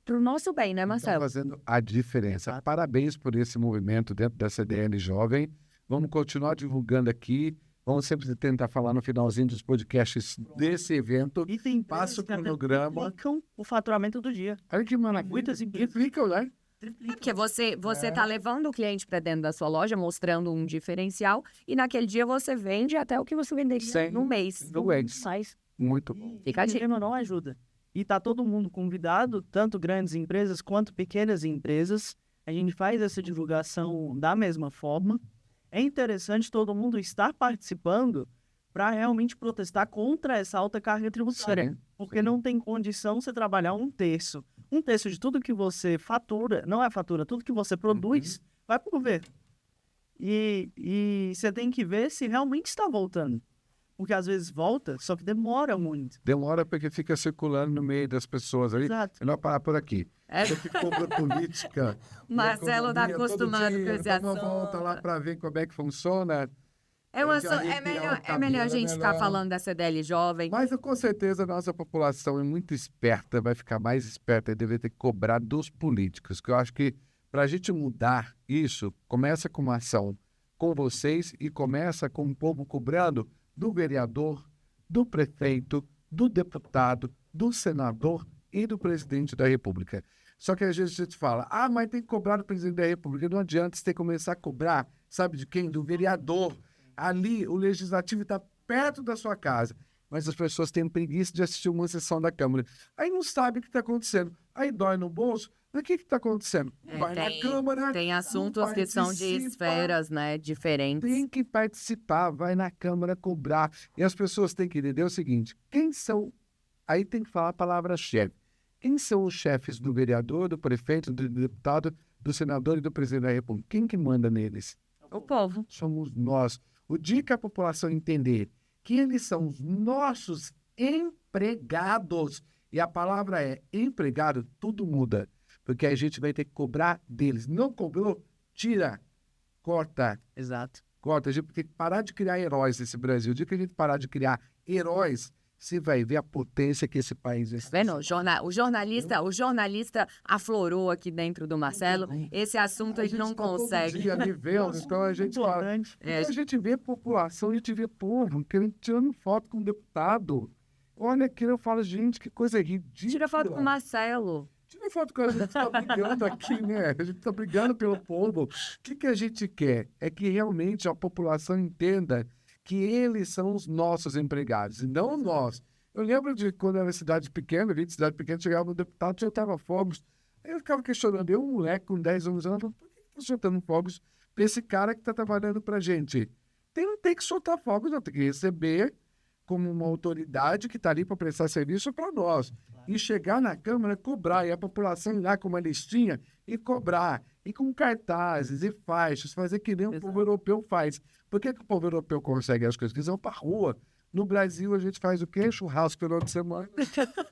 para o nosso bem, né, Marcelo? Estão fazendo a diferença. Parabéns por esse movimento dentro da CDL Jovem. Vamos continuar divulgando aqui. Vamos sempre tentar falar no finalzinho dos podcasts desse evento. E tem Passa o empresas que cronograma. triplicam o faturamento do dia. Olha que maravilha. Muitas empresas. Triplicam, né? Porque você tá levando o cliente para dentro da sua loja, mostrando um diferencial, e naquele dia você vende até o que você venderia no mês. No mês. Sai. Muito bom. Fica a dica. Não ajuda. E tá todo mundo convidado, tanto grandes empresas quanto pequenas empresas. A gente faz essa divulgação da mesma forma. É interessante todo mundo estar participando para realmente protestar contra essa alta carga tributária. Sim. Porque não tem condição você trabalhar um terço. Um terço de tudo que você fatura, não é fatura, tudo que você produz, vai para o governo. E você tem que ver se realmente está voltando. Porque às vezes volta, só que demora muito. Demora porque fica circulando no meio das pessoas ali. Exato. Melhor parar por aqui. Você que compra política. Marcelo está economia, todo acostumado dia, com esse dá uma assunto. volta lá para ver como é que funciona. É melhor a gente ficar falando da CDL Jovem. Mas com certeza a nossa população é muito esperta, vai ficar mais esperta e deve ter que cobrar dos políticos. Que eu acho que para a gente mudar isso, começa com uma ação com vocês e começa com o povo cobrando do vereador, do prefeito, do deputado, do senador e do presidente da República. Só que às vezes a gente fala, mas tem que cobrar do presidente da República. Não adianta, você tem que começar a cobrar, sabe de quem? Do vereador. Ali, o legislativo está perto da sua casa, mas as pessoas têm preguiça de assistir uma sessão da Câmara. Aí não sabe o que está acontecendo. Aí dói no bolso. Mas o que está acontecendo? Vai na Câmara. Tem assuntos que são de esferas, né, diferentes. Tem que participar, vai na Câmara cobrar. E as pessoas têm que entender o seguinte, quem são... Aí tem que falar a palavra-chefe. Quem são os chefes do vereador, do prefeito, do deputado, do senador e do presidente da República? Quem que manda neles? O povo. Somos nós. O dia que a população entender que eles são os nossos empregados, e a palavra é empregado, tudo muda. Porque a gente vai ter que cobrar deles. Não cobrou? Tira. Corta. Exato. Corta. A gente tem que parar de criar heróis nesse Brasil. O dia que a gente parar de criar heróis, você vai ver a potência que esse país é. Vendo? O jornalista aflorou aqui dentro do Marcelo. Esse assunto a gente não consegue. Todo dia ali vendo, então a gente fala. A gente vê população, a gente vê povo tirando foto com um deputado. Olha aqui, eu falo, gente, que coisa ridícula. Tira foto com o Marcelo. Tira foto com a gente, está brigando aqui, né? A gente está brigando pelo povo. O que a gente quer? É que realmente a população entenda que eles são os nossos empregados, e não nós. Eu lembro de quando era cidade pequena, chegava no deputado, soltava fogos. Aí eu ficava questionando, um moleque com 10 anos, por que está soltando fogos para esse cara que está trabalhando para a gente? Não tem que soltar fogos, não, tem que receber como uma autoridade que está ali para prestar serviço para nós. E chegar na Câmara, cobrar, e a população ir lá com uma listinha e cobrar, e com cartazes e faixas, fazer que nem o povo europeu faz. Por que o povo europeu consegue as coisas? Porque eles vão para a rua. No Brasil, a gente faz o quê? Churrasco pelo final de semana.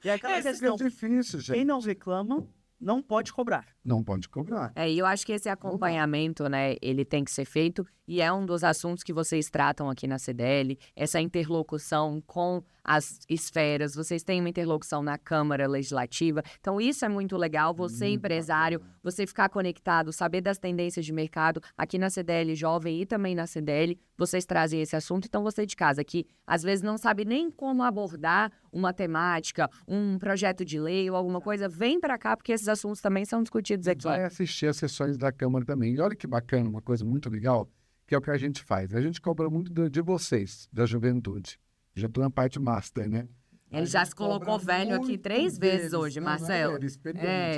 E aquela questão, é difícil, gente. quem não reclama, não pode cobrar. Não pode cobrar. E eu acho que esse acompanhamento, né, ele tem que ser feito, e é um dos assuntos que vocês tratam aqui na CDL, essa interlocução com as esferas, vocês têm uma interlocução na Câmara Legislativa, então isso é muito legal, você empresário, você ficar conectado, saber das tendências de mercado, aqui na CDL Jovem e também na CDL, vocês trazem esse assunto, então você de casa que às vezes não sabe nem como abordar uma temática, um projeto de lei ou alguma coisa, vem para cá, porque esses assuntos também são discutidos aqui. Vai assistir as sessões da Câmara também. E olha que bacana, uma coisa muito legal, que é o que a gente faz. A gente cobra muito de vocês, da juventude. Já estou na parte master, né? Ele já se colocou velho aqui 3 vezes hoje, Marcelo.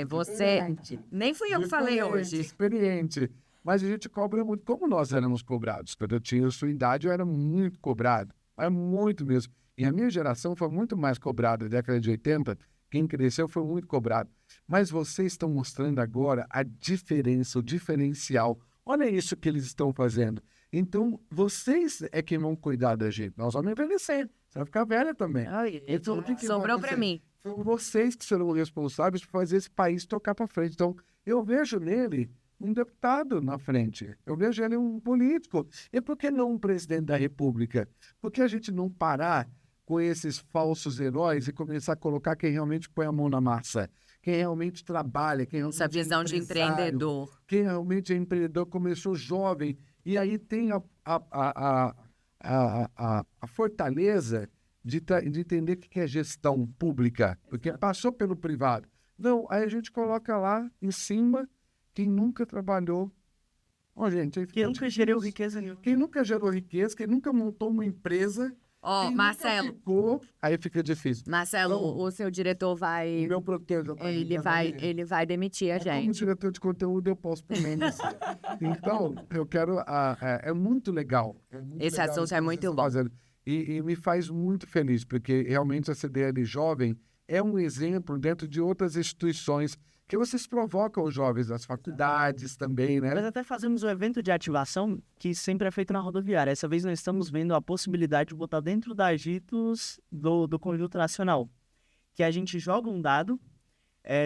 Você... Nem fui eu que falei hoje. Experiente. Mas a gente cobra muito. Como nós éramos cobrados? Quando eu tinha a sua idade, eu era muito cobrado. É muito mesmo. E a minha geração foi muito mais cobrada, década de 80, quem cresceu foi muito cobrado. Mas vocês estão mostrando agora a diferença, o diferencial. Olha isso que eles estão fazendo. Então, vocês é quem vão cuidar da gente. Nós vamos envelhecer. Você vai ficar velha também. Então, o que vai Sobrou para acontecer? mim. São vocês que serão responsáveis por fazer esse país tocar para frente. Então, eu vejo nele um deputado na frente. Eu vejo ele um político. E por que não um presidente da República? Por que a gente não parar com esses falsos heróis e começar a colocar quem realmente põe a mão na massa? Quem realmente trabalha, quem realmente Essa visão de empresário, empreendedor. quem realmente é empreendedor, começou jovem, e aí tem a fortaleza de entender o que é gestão pública, porque passou pelo privado. Não, aí a gente coloca lá em cima quem nunca trabalhou. Ó, gente, aí Que fica nunca difícil. gerou riqueza nenhuma. Quem nunca gerou riqueza, quem nunca montou uma empresa, Ó, quem Marcelo, nunca ficou, aí fica difícil. Marcelo, Então, o seu diretor O vai... meu produtor já tá aí, Ele já tá vai, aí. ele vai demitir a Como gente. diretor de conteúdo, eu posso também. Então, eu quero. É muito legal. Esse legal assunto isso é que muito vocês estão bom. fazendo. E me faz muito feliz, porque realmente a CDL Jovem é um exemplo dentro de outras instituições que vocês provocam os jovens das faculdades também, Nós né? até fazemos um evento de ativação que sempre é feito na rodoviária. Essa vez nós estamos vendo a possibilidade de botar dentro da Agitos do Conjunto Nacional. Que a gente joga um dado,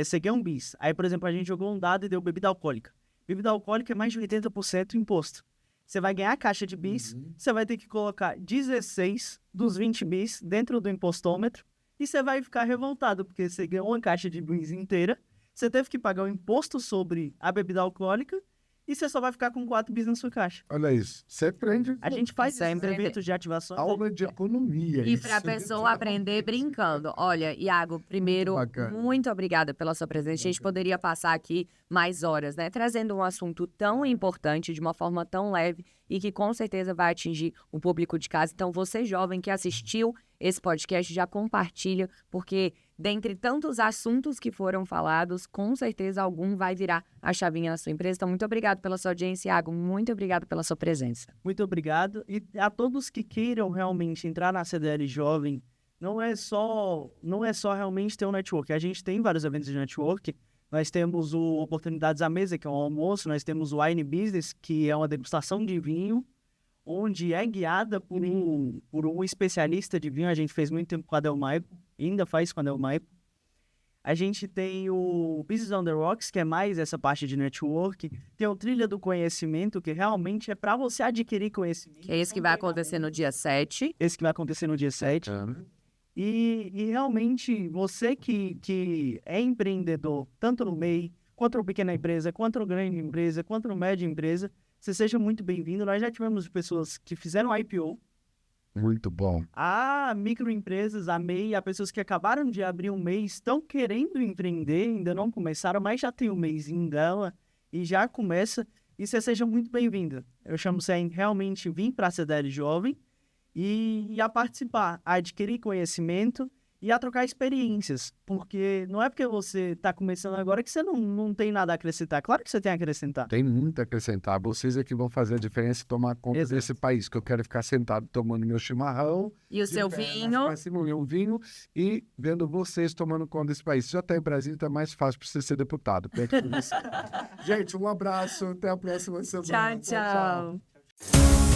você ganha um bis. Aí, por exemplo, a gente jogou um dado e deu bebida alcoólica. Bebida alcoólica é mais de 80% imposto. Você vai ganhar a caixa de bis, você vai ter que colocar 16 dos 20 bis dentro do impostômetro e você vai ficar revoltado, porque você ganhou uma caixa de bis inteira, você teve que pagar o imposto sobre a bebida alcoólica e você só vai ficar com 4 bis na sua caixa. Olha isso. Você aprende A gente faz Sempre esses eventos de ativação. aula de economia. E isso. para a pessoa aprender brincando. Olha, Iago, primeiro, Muito bacana. muito obrigada pela sua presença. A gente poderia passar aqui mais horas, né? Trazendo um assunto tão importante, de uma forma tão leve e que com certeza vai atingir o público de casa. Então, você jovem que assistiu esse podcast, já compartilha, porque dentre tantos assuntos que foram falados, com certeza algum vai virar a chavinha na sua empresa. Então, muito obrigado pela sua audiência, Iago. Muito obrigado pela sua presença. Muito obrigado. E a todos que queiram realmente entrar na CDL Jovem, não é só realmente ter um network. A gente tem vários eventos de network. Nós temos o Oportunidades à Mesa, que é um almoço. Nós temos o Wine Business, que é uma degustação de vinho, onde é guiada por um especialista de vinho. A gente fez muito tempo com a Del Maipo, ainda faz com a Del Maipo. A gente tem o Business on the Rocks, que é mais essa parte de network. Tem o Trilha do Conhecimento, que realmente é para você adquirir conhecimento. Que é esse que vai acontecer no dia 7. Esse que vai acontecer no dia 7. E realmente, você que é empreendedor, tanto no MEI, quanto no pequena empresa, quanto no grande empresa, quanto no média empresa, você seja muito bem-vindo. Nós já tivemos pessoas que fizeram IPO, Muito bom. a microempresas, a MEI, a pessoas que acabaram de abrir um MEI, estão querendo empreender, ainda não começaram, mas já tem um mêsinho dela e já começa. E você seja muito bem-vindo. Eu chamo você a realmente vir para a CDL Jovem e a participar, a adquirir conhecimento e a trocar experiências. Porque não é porque você está começando agora que você não tem nada a acrescentar. Claro que você tem a acrescentar. Tem muito a acrescentar. Vocês é que vão fazer a diferença e tomar conta Exato. desse país, que eu quero ficar sentado tomando meu chimarrão. E o de seu pernas vinho? pra cima, o meu vinho, e vendo vocês tomando conta desse país. Se já está em Brasília, tá mais fácil para você ser deputado. Perto de você. Gente, um abraço. Até a próxima semana. Tchau, tchau.